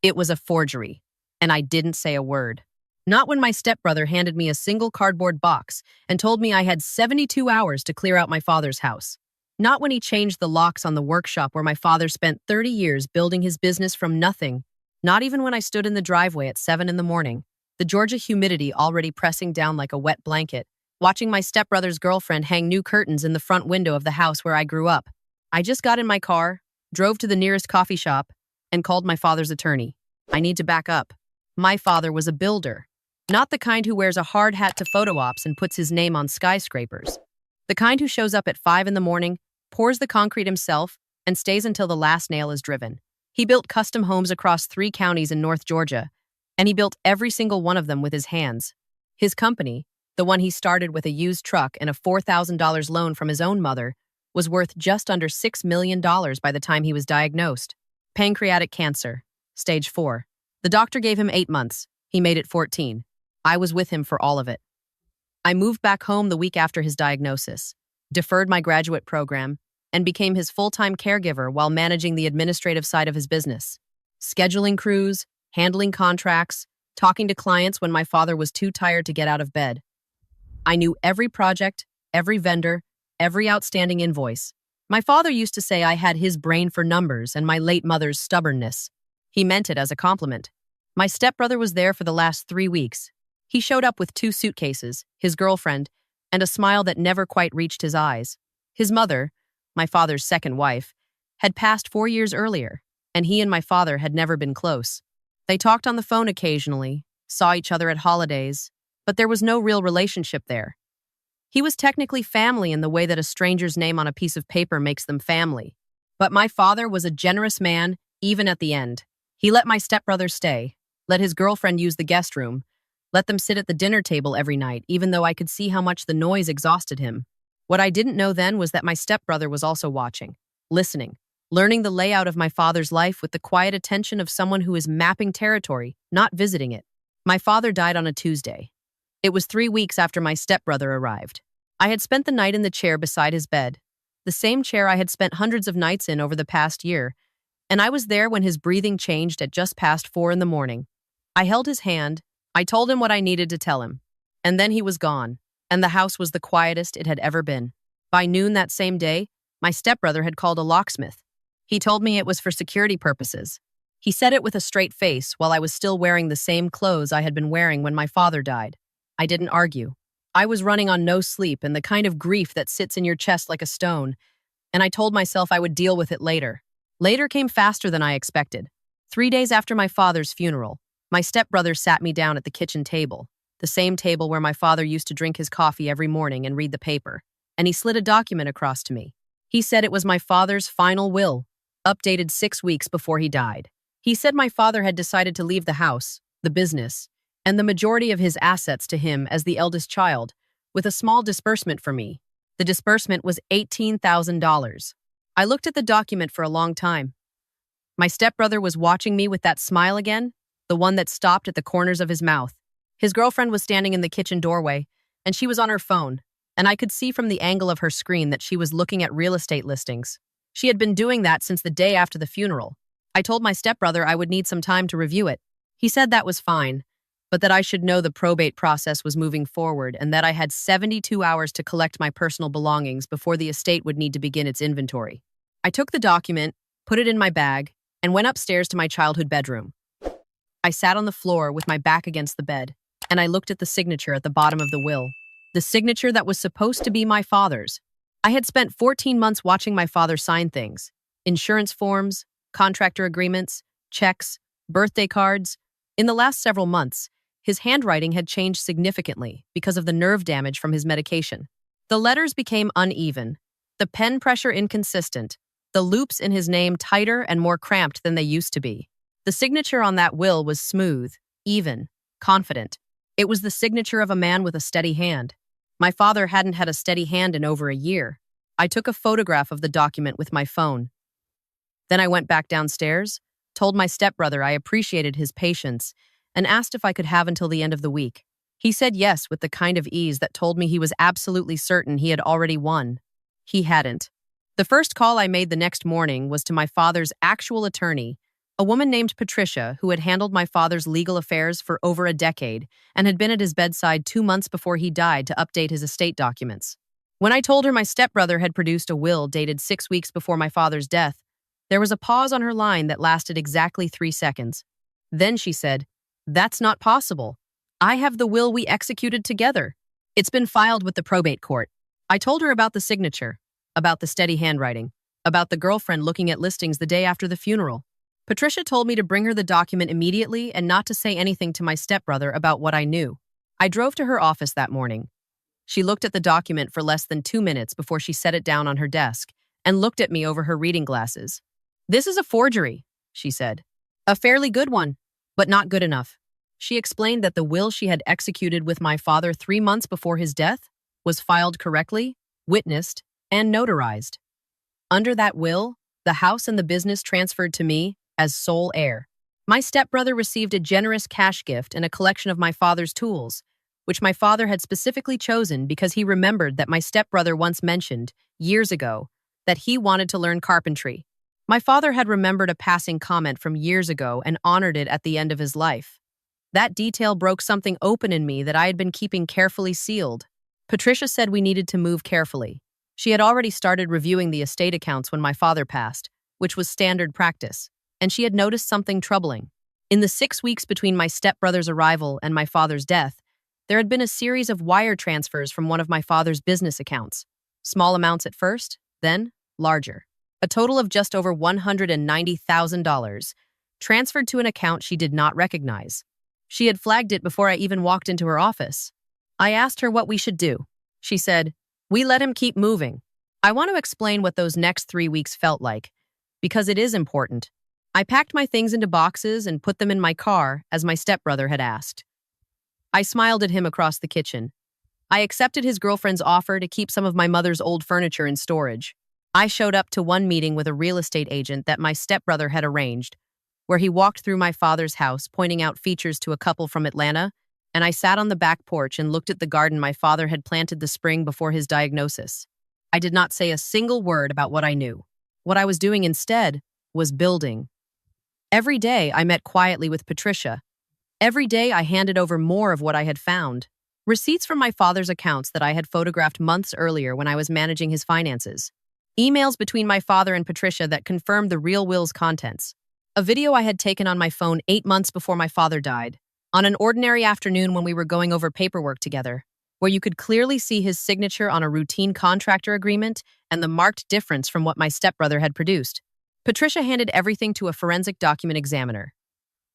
It was a forgery, and I didn't say a word. Not when my stepbrother handed me a single cardboard box and told me I had 72 hours to clear out my father's house. Not when he changed the locks on the workshop where my father spent 30 years building his business from nothing. Not even when I stood in the driveway at 7 in the morning, the Georgia humidity already pressing down like a wet blanket, watching my stepbrother's girlfriend hang new curtains in the front window of the house where I grew up. I just got in my car, drove to the nearest coffee shop, and called my father's attorney. I need to back up. My father was a builder. Not the kind who wears a hard hat to photo ops and puts his name on skyscrapers. The kind who shows up at 5 in the morning, pours the concrete himself, and stays until the last nail is driven. He built custom homes across 3 counties in North Georgia, and he built every single one of them with his hands. His company, the one he started with a used truck and a $4,000 loan from his own mother, was worth just under $6 million by the time he was diagnosed. Pancreatic cancer, stage 4. The doctor gave him 8 months. He made it 14. I was with him for all of it. I moved back home the week after his diagnosis, deferred my graduate program, and became his full-time caregiver while managing the administrative side of his business. Scheduling crews, handling contracts, talking to clients when my father was too tired to get out of bed. I knew every project, every vendor, every outstanding invoice. My father used to say I had his brain for numbers and my late mother's stubbornness. He meant it as a compliment. My stepbrother was there for the last 3 weeks. He showed up with 2 suitcases, his girlfriend, and a smile that never quite reached his eyes. His mother, my father's second wife, had passed 4 years earlier, and he and my father had never been close. They talked on the phone occasionally, saw each other at holidays, but there was no real relationship there. He was technically family in the way that a stranger's name on a piece of paper makes them family. But my father was a generous man, even at the end. He let my stepbrother stay, let his girlfriend use the guest room, let them sit at the dinner table every night, even though I could see how much the noise exhausted him. What I didn't know then was that my stepbrother was also watching, listening, learning the layout of my father's life with the quiet attention of someone who is mapping territory, not visiting it. My father died on a Tuesday. It was 3 weeks after my stepbrother arrived. I had spent the night in the chair beside his bed, the same chair I had spent hundreds of nights in over the past year, and I was there when his breathing changed at just past 4 in the morning. I held his hand, I told him what I needed to tell him, and then he was gone, and the house was the quietest it had ever been. By noon that same day, my stepbrother had called a locksmith. He told me it was for security purposes. He said it with a straight face while I was still wearing the same clothes I had been wearing when my father died. I didn't argue. I was running on no sleep and the kind of grief that sits in your chest like a stone, and I told myself I would deal with it later. Later came faster than I expected. 3 days after my father's funeral, my stepbrother sat me down at the kitchen table, the same table where my father used to drink his coffee every morning and read the paper, and he slid a document across to me. He said it was my father's final will, updated 6 weeks before he died. He said my father had decided to leave the house, the business, and the majority of his assets to him as the eldest child, with a small disbursement for me. The disbursement was $18,000. I looked at the document for a long time. My stepbrother was watching me with that smile again, the one that stopped at the corners of his mouth. His girlfriend was standing in the kitchen doorway, and she was on her phone, and I could see from the angle of her screen that she was looking at real estate listings. She had been doing that since the day after the funeral. I told my stepbrother I would need some time to review it. He said that was fine, but that I should know the probate process was moving forward and that I had 72 hours to collect my personal belongings before the estate would need to begin its inventory. I took the document, put it in my bag, and went upstairs to my childhood bedroom. I sat on the floor with my back against the bed, and I looked at the signature at the bottom of the will, the signature that was supposed to be my father's. I had spent 14 months watching my father sign things: insurance forms, contractor agreements, checks, birthday cards. In the last several months, his handwriting had changed significantly because of the nerve damage from his medication. The letters became uneven, the pen pressure inconsistent, the loops in his name tighter and more cramped than they used to be. The signature on that will was smooth, even, confident. It was the signature of a man with a steady hand. My father hadn't had a steady hand in over a year. I took a photograph of the document with my phone. Then I went back downstairs, told my stepbrother I appreciated his patience, and asked if I could have until the end of the week. He said yes with the kind of ease that told me he was absolutely certain he had already won. He hadn't. The first call I made the next morning was to my father's actual attorney, A woman named Patricia, who had handled my father's legal affairs for over a decade and had been at his bedside 2 months before he died to update his estate documents. When I told her my stepbrother had produced a will dated 6 weeks before my father's death, there was a pause on her line that lasted exactly 3 seconds. Then she said, "That's not possible. I have the will we executed together. It's been filed with the probate court." I told her about the signature, about the steady handwriting, about the girlfriend looking at listings the day after the funeral. Patricia told me to bring her the document immediately and not to say anything to my stepbrother about what I knew. I drove to her office that morning. She looked at the document for less than 2 minutes before she set it down on her desk and looked at me over her reading glasses. "This is a forgery," she said. "A fairly good one, but not good enough." She explained that the will she had executed with my father 3 months before his death was filed correctly, witnessed, and notarized. Under that will, the house and the business transferred to me as sole heir. My stepbrother received a generous cash gift and a collection of my father's tools, which my father had specifically chosen because he remembered that my stepbrother once mentioned, years ago, that he wanted to learn carpentry. My father had remembered a passing comment from years ago and honored it at the end of his life. That detail broke something open in me that I had been keeping carefully sealed. Patricia said we needed to move carefully. She had already started reviewing the estate accounts when my father passed, which was standard practice, and she had noticed something troubling. In the 6 weeks between my stepbrother's arrival and my father's death, there had been a series of wire transfers from one of my father's business accounts. Small amounts at first, then larger. A total of just over $190,000, transferred to an account she did not recognize. She had flagged it before I even walked into her office. I asked her what we should do. She said, "We let him keep moving." I want to explain what those next 3 weeks felt like, because it is important. I packed my things into boxes and put them in my car, as my stepbrother had asked. I smiled at him across the kitchen. I accepted his girlfriend's offer to keep some of my mother's old furniture in storage. I showed up to one meeting with a real estate agent that my stepbrother had arranged, where he walked through my father's house, pointing out features to a couple from Atlanta, and I sat on the back porch and looked at the garden my father had planted the spring before his diagnosis. I did not say a single word about what I knew. What I was doing instead was building. Every day I met quietly with Patricia. Every day I handed over more of what I had found. Receipts from my father's accounts that I had photographed months earlier when I was managing his finances. Emails between my father and Patricia that confirmed the real will's contents. A video I had taken on my phone 8 months before my father died, on an ordinary afternoon when we were going over paperwork together, where you could clearly see his signature on a routine contractor agreement and the marked difference from what my stepbrother had produced. Patricia handed everything to a forensic document examiner.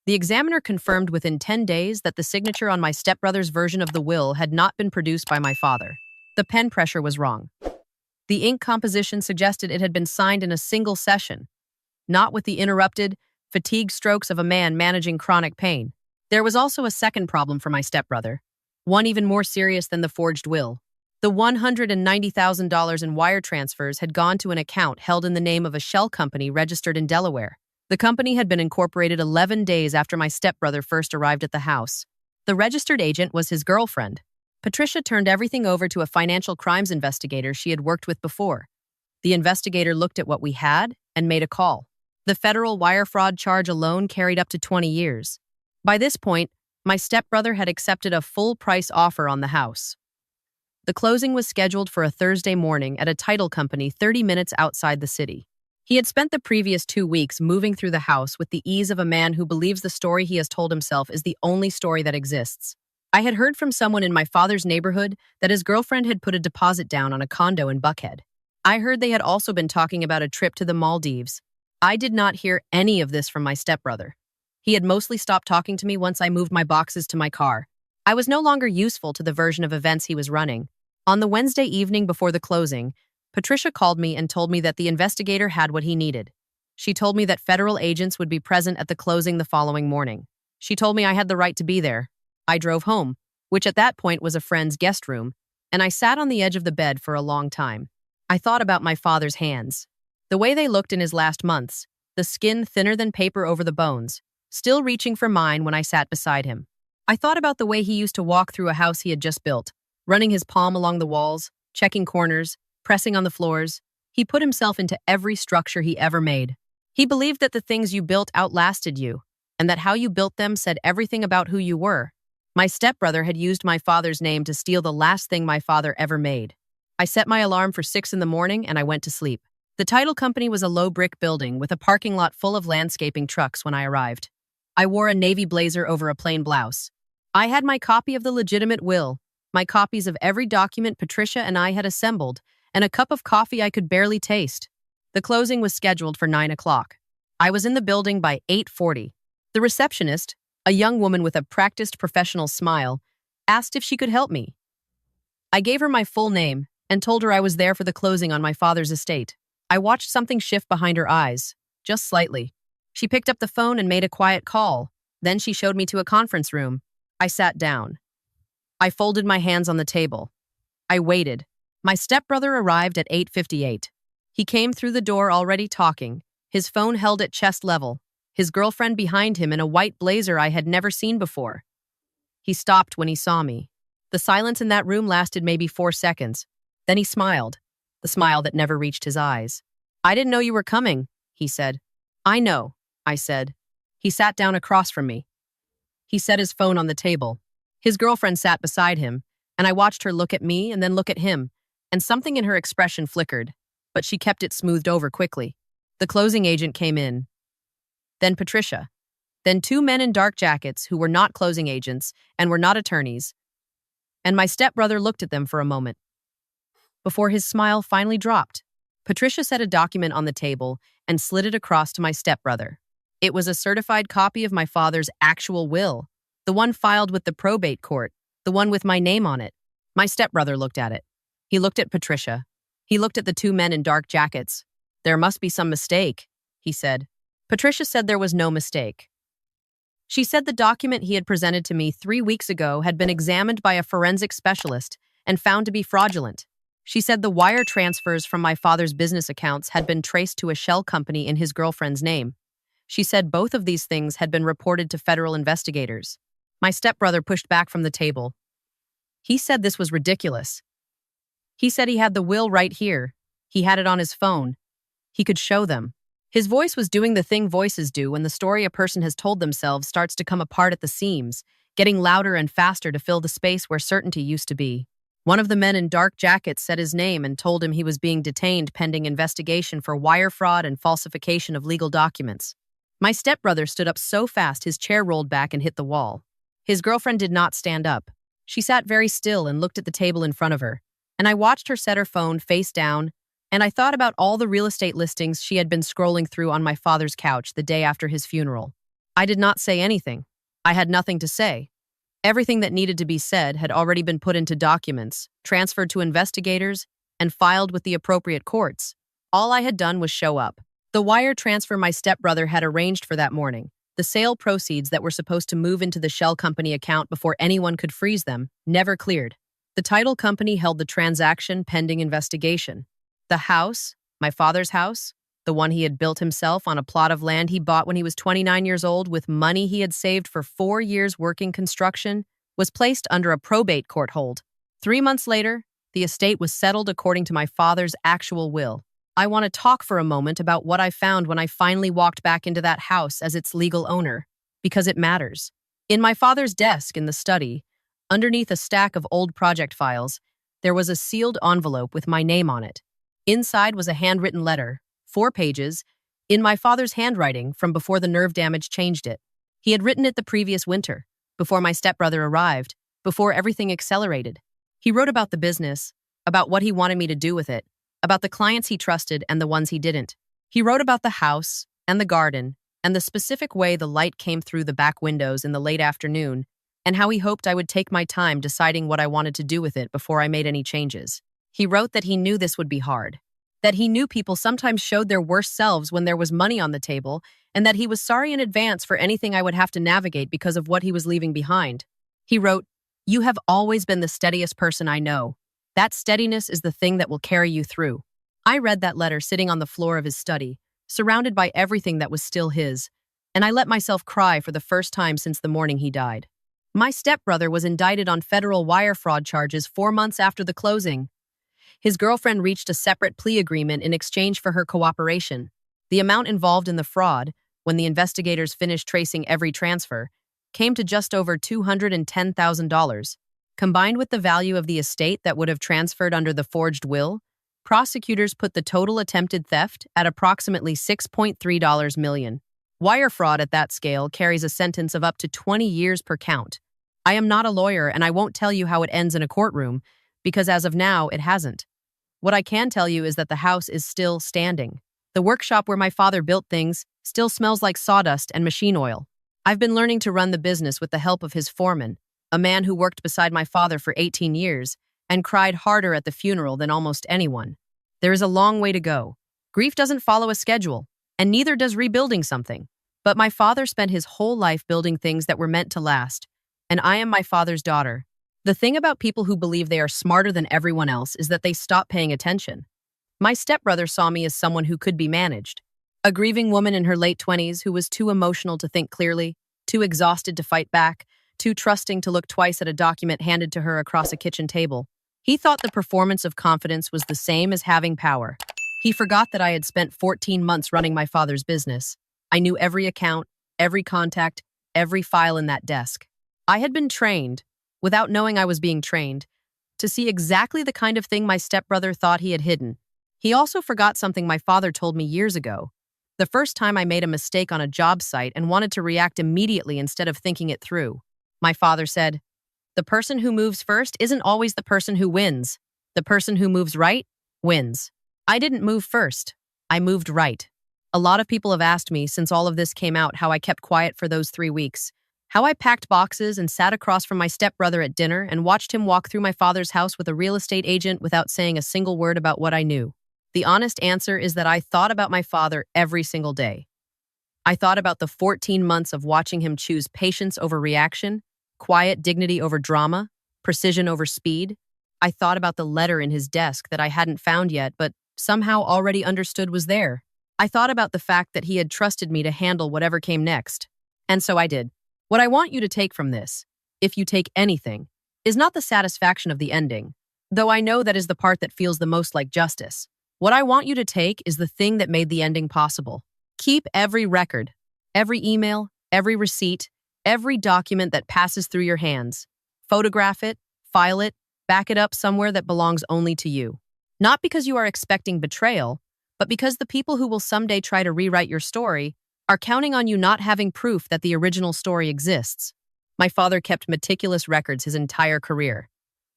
The examiner confirmed within 10 days that the signature on my stepbrother's version of the will had not been produced by my father. The pen pressure was wrong. The ink composition suggested it had been signed in a single session, not with the interrupted, fatigued strokes of a man managing chronic pain. There was also a second problem for my stepbrother, one even more serious than the forged will. The $190,000 in wire transfers had gone to an account held in the name of a shell company registered in Delaware. The company had been incorporated 11 days after my stepbrother first arrived at the house. The registered agent was his girlfriend. Patricia turned everything over to a financial crimes investigator she had worked with before. The investigator looked at what we had and made a call. The federal wire fraud charge alone carried up to 20 years. By this point, my stepbrother had accepted a full-price offer on the house. The closing was scheduled for a Thursday morning at a title company 30 minutes outside the city. He had spent the previous 2 weeks moving through the house with the ease of a man who believes the story he has told himself is the only story that exists. I had heard from someone in my father's neighborhood that his girlfriend had put a deposit down on a condo in Buckhead. I heard they had also been talking about a trip to the Maldives. I did not hear any of this from my stepbrother. He had mostly stopped talking to me once I moved my boxes to my car. I was no longer useful to the version of events he was running. On the Wednesday evening before the closing, Patricia called me and told me that the investigator had what he needed. She told me that federal agents would be present at the closing the following morning. She told me I had the right to be there. I drove home, which at that point was a friend's guest room, and I sat on the edge of the bed for a long time. I thought about my father's hands. The way they looked in his last months, the skin thinner than paper over the bones, still reaching for mine when I sat beside him. I thought about the way he used to walk through a house he had just built, running his palm along the walls, checking corners, pressing on the floors. He put himself into every structure he ever made. He believed that the things you built outlasted you, and that how you built them said everything about who you were. My stepbrother had used my father's name to steal the last thing my father ever made. I set my alarm for 6 in the morning and I went to sleep. The title company was a low brick building with a parking lot full of landscaping trucks when I arrived. I wore a navy blazer over a plain blouse. I had my copy of the legitimate will, my copies of every document Patricia and I had assembled, and a cup of coffee I could barely taste. The closing was scheduled for 9 o'clock. I was in the building by 8:40. The receptionist, a young woman with a practiced professional smile, asked if she could help me. I gave her my full name and told her I was there for the closing on my father's estate. I watched something shift behind her eyes, just slightly. She picked up the phone and made a quiet call. Then she showed me to a conference room. I sat down. I folded my hands on the table. I waited. My stepbrother arrived at 8:58. He came through the door already talking, his phone held at chest level, his girlfriend behind him in a white blazer I had never seen before. He stopped when he saw me. The silence in that room lasted maybe 4 seconds. Then he smiled, the smile that never reached his eyes. "I didn't know you were coming," he said. "I know," I said. He sat down across from me. He set his phone on the table. His girlfriend sat beside him, and I watched her look at me and then look at him, and something in her expression flickered, but she kept it smoothed over quickly. The closing agent came in. Then Patricia. Then 2 men in dark jackets who were not closing agents and were not attorneys. And my stepbrother looked at them for a moment, before his smile finally dropped. Patricia set a document on the table and slid it across to my stepbrother. It was a certified copy of my father's actual will, the one filed with the probate court, the one with my name on it. My stepbrother looked at it. He looked at Patricia. He looked at the 2 men in dark jackets. "There must be some mistake," he said. Patricia said there was no mistake. She said the document he had presented to me 3 weeks ago had been examined by a forensic specialist and found to be fraudulent. She said the wire transfers from my father's business accounts had been traced to a shell company in his girlfriend's name. She said both of these things had been reported to federal investigators. My stepbrother pushed back from the table. He said this was ridiculous. He said he had the will right here. He had it on his phone. He could show them. His voice was doing the thing voices do when the story a person has told themselves starts to come apart at the seams, getting louder and faster to fill the space where certainty used to be. One of the men in dark jackets said his name and told him he was being detained pending investigation for wire fraud and falsification of legal documents. My stepbrother stood up so fast his chair rolled back and hit the wall. His girlfriend did not stand up. She sat very still and looked at the table in front of her, and I watched her set her phone face down, and I thought about all the real estate listings she had been scrolling through on my father's couch the day after his funeral. I did not say anything. I had nothing to say. Everything that needed to be said had already been put into documents, transferred to investigators, and filed with the appropriate courts. All I had done was show up. The wire transfer my stepbrother had arranged for that morning, the sale proceeds that were supposed to move into the shell company account before anyone could freeze them, never cleared. The title company held the transaction pending investigation. The house, my father's house, the one he had built himself on a plot of land he bought when he was 29 years old with money he had saved for 4 years working construction, was placed under a probate court hold. 3 months later, the estate was settled according to my father's actual will. I want to talk for a moment about what I found when I finally walked back into that house as its legal owner, because it matters. In my father's desk in the study, underneath a stack of old project files, there was a sealed envelope with my name on it. Inside was a handwritten letter, 4 pages, in my father's handwriting from before the nerve damage changed it. He had written it the previous winter, before my stepbrother arrived, before everything accelerated. He wrote about the business, about what he wanted me to do with it, about the clients he trusted and the ones he didn't. He wrote about the house and the garden and the specific way the light came through the back windows in the late afternoon and how he hoped I would take my time deciding what I wanted to do with it before I made any changes. He wrote that he knew this would be hard, that he knew people sometimes showed their worst selves when there was money on the table, and that he was sorry in advance for anything I would have to navigate because of what he was leaving behind. He wrote, "You have always been the steadiest person I know. That steadiness is the thing that will carry you through." I read that letter sitting on the floor of his study, surrounded by everything that was still his, and I let myself cry for the first time since the morning he died. My stepbrother was indicted on federal wire fraud charges 4 months after the closing. His girlfriend reached a separate plea agreement in exchange for her cooperation. The amount involved in the fraud, when the investigators finished tracing every transfer, came to just over $210,000. Combined with the value of the estate that would have transferred under the forged will, prosecutors put the total attempted theft at approximately $6.3 million. Wire fraud at that scale carries a sentence of up to 20 years per count. I am not a lawyer, and I won't tell you how it ends in a courtroom, because as of now, it hasn't. What I can tell you is that the house is still standing. The workshop where my father built things still smells like sawdust and machine oil. I've been learning to run the business with the help of his foreman, a man who worked beside my father for 18 years and cried harder at the funeral than almost anyone. There is a long way to go. Grief doesn't follow a schedule, and neither does rebuilding something. But my father spent his whole life building things that were meant to last, and I am my father's daughter. The thing about people who believe they are smarter than everyone else is that they stop paying attention. My stepbrother saw me as someone who could be managed. A grieving woman in her late 20s who was too emotional to think clearly, too exhausted to fight back, too trusting to look twice at a document handed to her across a kitchen table. He thought the performance of confidence was the same as having power. He forgot that I had spent 14 months running my father's business. I knew every account, every contact, every file in that desk. I had been trained, without knowing I was being trained, to see exactly the kind of thing my stepbrother thought he had hidden. He also forgot something my father told me years ago. The first time I made a mistake on a job site and wanted to react immediately instead of thinking it through. My father said, "The person who moves first isn't always the person who wins. The person who moves right wins." I didn't move first. I moved right. A lot of people have asked me since all of this came out how I kept quiet for those 3 weeks, how I packed boxes and sat across from my stepbrother at dinner and watched him walk through my father's house with a real estate agent without saying a single word about what I knew. The honest answer is that I thought about my father every single day. I thought about the 14 months of watching him choose patience over reaction, quiet dignity over drama, precision over speed. I thought about the letter in his desk that I hadn't found yet, but somehow already understood was there. I thought about the fact that he had trusted me to handle whatever came next. And so I did. What I want you to take from this, if you take anything, is not the satisfaction of the ending, though I know that is the part that feels the most like justice. What I want you to take is the thing that made the ending possible. Keep every record, every email, every receipt, every document that passes through your hands. Photograph it, file it, back it up somewhere that belongs only to you. Not because you are expecting betrayal, but because the people who will someday try to rewrite your story are counting on you not having proof that the original story exists. My father kept meticulous records his entire career.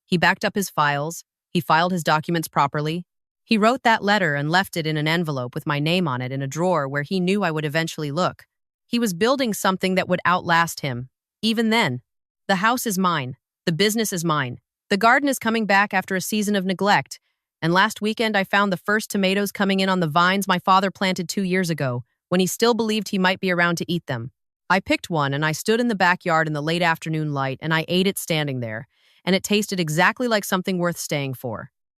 He backed up his files, he filed his documents properly, he wrote that letter and left it in an envelope with my name on it in a drawer where he knew I would eventually look. He was building something that would outlast him. Even then, the house is mine, the business is mine, the garden is coming back after a season of neglect, and last weekend I found the first tomatoes coming in on the vines my father planted 2 years ago, when he still believed he might be around to eat them. I picked one and I stood in the backyard in the late afternoon light and I ate it standing there, and it tasted exactly like something worth staying for.